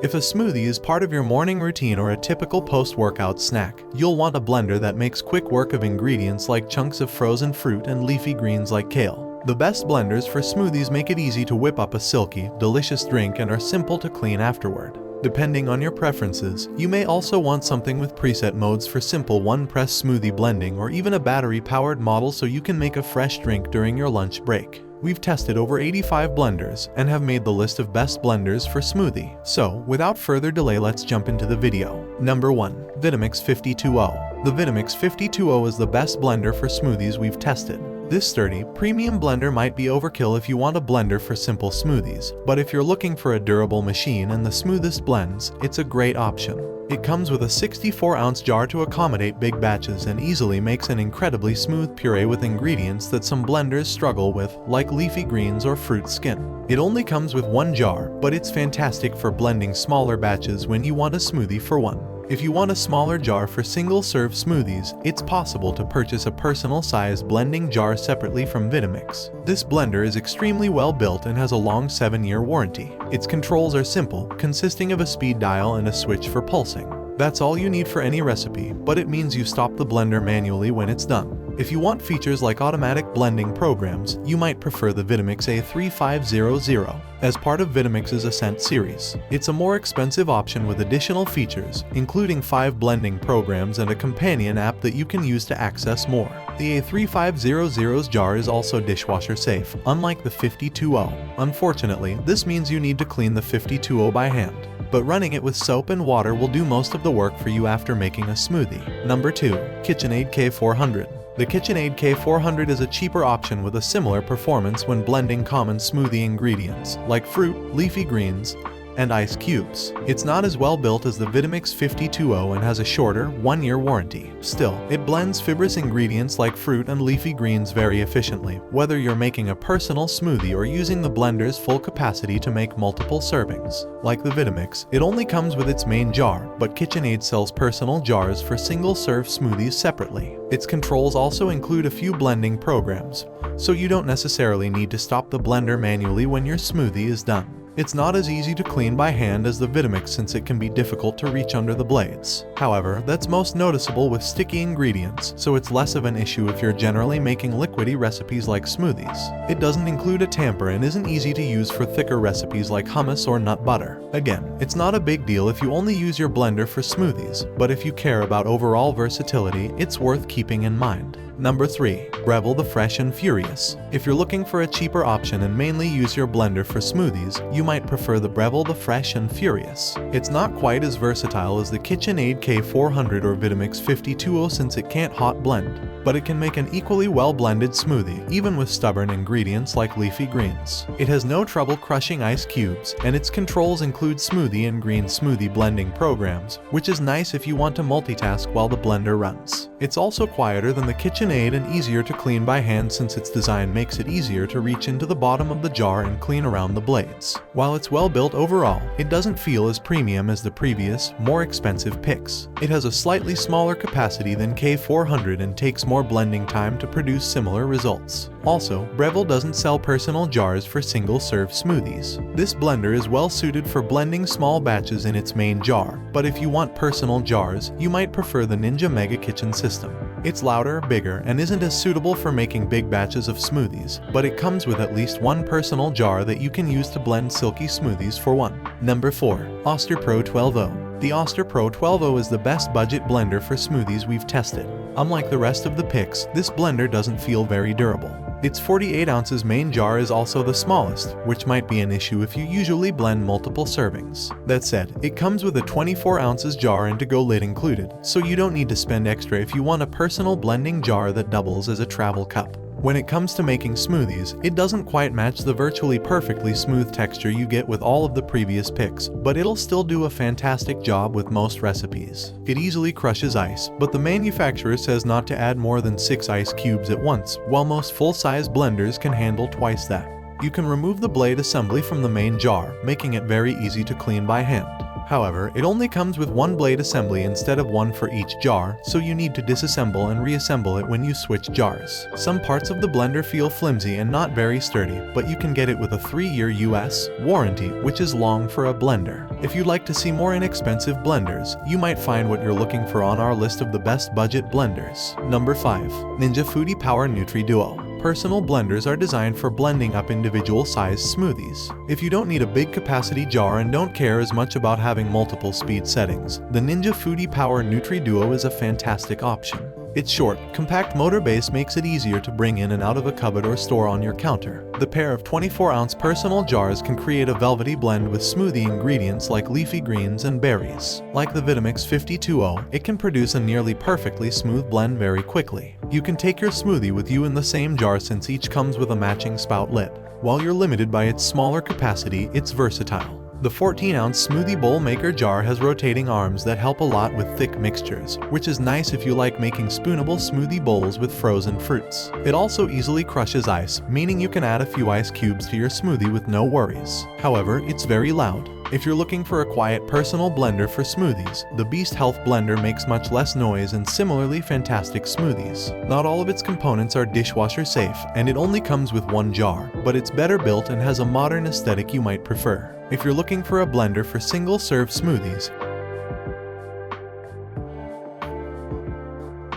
If a smoothie is part of your morning routine or a typical post-workout snack, you'll want a blender that makes quick work of ingredients like chunks of frozen fruit and leafy greens like kale. The best blenders for smoothies make it easy to whip up a silky, delicious drink and are simple to clean afterward. Depending on your preferences, you may also want something with preset modes for simple one-press smoothie blending or even a battery-powered model so you can make a fresh drink during your lunch break. We've tested over 85 blenders and have made the list of best blenders for smoothie. So, without further delay, let's jump into the video. Number 1. Vitamix 520. The Vitamix 520 is the best blender for smoothies we've tested. This sturdy, premium blender might be overkill if you want a blender for simple smoothies, but if you're looking for a durable machine and the smoothest blends, it's a great option. It comes with a 64-ounce jar to accommodate big batches and easily makes an incredibly smooth puree with ingredients that some blenders struggle with, like leafy greens or fruit skin. It only comes with one jar, but it's fantastic for blending smaller batches when you want a smoothie for one. If you want a smaller jar for single-serve smoothies, it's possible to purchase a personal-sized blending jar separately from Vitamix. This blender is extremely well built and has a long 7-year warranty. Its controls are simple, consisting of a speed dial and a switch for pulsing. That's all you need for any recipe, but it means you stop the blender manually when it's done. If you want features like automatic blending programs, you might prefer the Vitamix A3500 as part of Vitamix's Ascent series. It's a more expensive option with additional features, including 5 blending programs and a companion app that you can use to access more. The A3500's jar is also dishwasher safe, unlike the 520. Unfortunately, this means you need to clean the 520 by hand, but running it with soap and water will do most of the work for you after making a smoothie. Number 2. KitchenAid K400. The KitchenAid K400 is a cheaper option with a similar performance when blending common smoothie ingredients, like fruit, leafy greens, and ice cubes. It's not as well built as the Vitamix 520 and has a shorter, 1-year warranty. Still, it blends fibrous ingredients like fruit and leafy greens very efficiently, whether you're making a personal smoothie or using the blender's full capacity to make multiple servings. Like the Vitamix, it only comes with its main jar, but KitchenAid sells personal jars for single-serve smoothies separately. Its controls also include a few blending programs, so you don't necessarily need to stop the blender manually when your smoothie is done. It's not as easy to clean by hand as the Vitamix since it can be difficult to reach under the blades. However, that's most noticeable with sticky ingredients, so it's less of an issue if you're generally making liquidy recipes like smoothies. It doesn't include a tamper and isn't easy to use for thicker recipes like hummus or nut butter. Again, it's not a big deal if you only use your blender for smoothies, but if you care about overall versatility, it's worth keeping in mind. Number 3. Breville the Fresh and Furious. If you're looking for a cheaper option and mainly use your blender for smoothies, you might prefer the Breville the Fresh and Furious. It's not quite as versatile as the KitchenAid K400 or Vitamix 520 since it can't hot blend, but it can make an equally well-blended smoothie, even with stubborn ingredients like leafy greens. It has no trouble crushing ice cubes, and its controls include smoothie and green smoothie blending programs, which is nice if you want to multitask while the blender runs. It's also quieter than the KitchenAid and easier to clean by hand since its design makes it easier to reach into the bottom of the jar and clean around the blades. While it's well built overall, it doesn't feel as premium as the previous, more expensive picks. It has a slightly smaller capacity than K400 and takes more blending time to produce similar results. Also, Breville doesn't sell personal jars for single-serve smoothies. This blender is well suited for blending small batches in its main jar, but if you want personal jars, you might prefer the Ninja Mega Kitchen system. It's louder, bigger, and isn't as suitable for making big batches of smoothies, but it comes with at least one personal jar that you can use to blend silky smoothies for one. Number 4. Oster Pro 12.0. The Oster Pro 12.0 is the best budget blender for smoothies we've tested. Unlike the rest of the picks, this blender doesn't feel very durable. Its 48 ounces main jar is also the smallest, which might be an issue if you usually blend multiple servings. That said, it comes with a 24 ounces jar and to-go lid included, so you don't need to spend extra if you want a personal blending jar that doubles as a travel cup. When it comes to making smoothies, it doesn't quite match the virtually perfectly smooth texture you get with all of the previous picks, but it'll still do a fantastic job with most recipes. It easily crushes ice, but the manufacturer says not to add more than 6 ice cubes at once, while most full-size blenders can handle twice that. You can remove the blade assembly from the main jar, making it very easy to clean by hand. However, it only comes with one blade assembly instead of one for each jar, so you need to disassemble and reassemble it when you switch jars. Some parts of the blender feel flimsy and not very sturdy, but you can get it with a 3-year US warranty, which is long for a blender. If you'd like to see more inexpensive blenders, you might find what you're looking for on our list of the best budget blenders. Number 5. Ninja Foodi Power Nutri Duo. Personal blenders are designed for blending up individual-sized smoothies. If you don't need a big capacity jar and don't care as much about having multiple speed settings, the Ninja Foodi Power Nutri Duo is a fantastic option. Its short, compact motor base makes it easier to bring in and out of a cupboard or store on your counter. The pair of 24-ounce personal jars can create a velvety blend with smoothie ingredients like leafy greens and berries. Like the Vitamix 5020, it can produce a nearly perfectly smooth blend very quickly. You can take your smoothie with you in the same jar since each comes with a matching spout lid. While you're limited by its smaller capacity, it's versatile. The 14-ounce smoothie bowl maker jar has rotating arms that help a lot with thick mixtures, which is nice if you like making spoonable smoothie bowls with frozen fruits. It also easily crushes ice, meaning you can add a few ice cubes to your smoothie with no worries. However, it's very loud. If you're looking for a quiet personal blender for smoothies, the Beast Health blender makes much less noise and similarly fantastic smoothies. Not all of its components are dishwasher safe, and it only comes with one jar, but it's better built and has a modern aesthetic you might prefer. If you're looking for a blender for single-serve smoothies,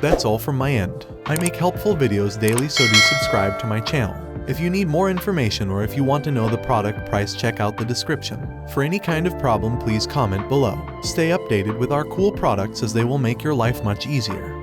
that's all from my end. I make helpful videos daily, so do subscribe to my channel. If you need more information or if you want to know the product price, check out the description. For any kind of problem, please comment below. Stay updated with our cool products as they will make your life much easier.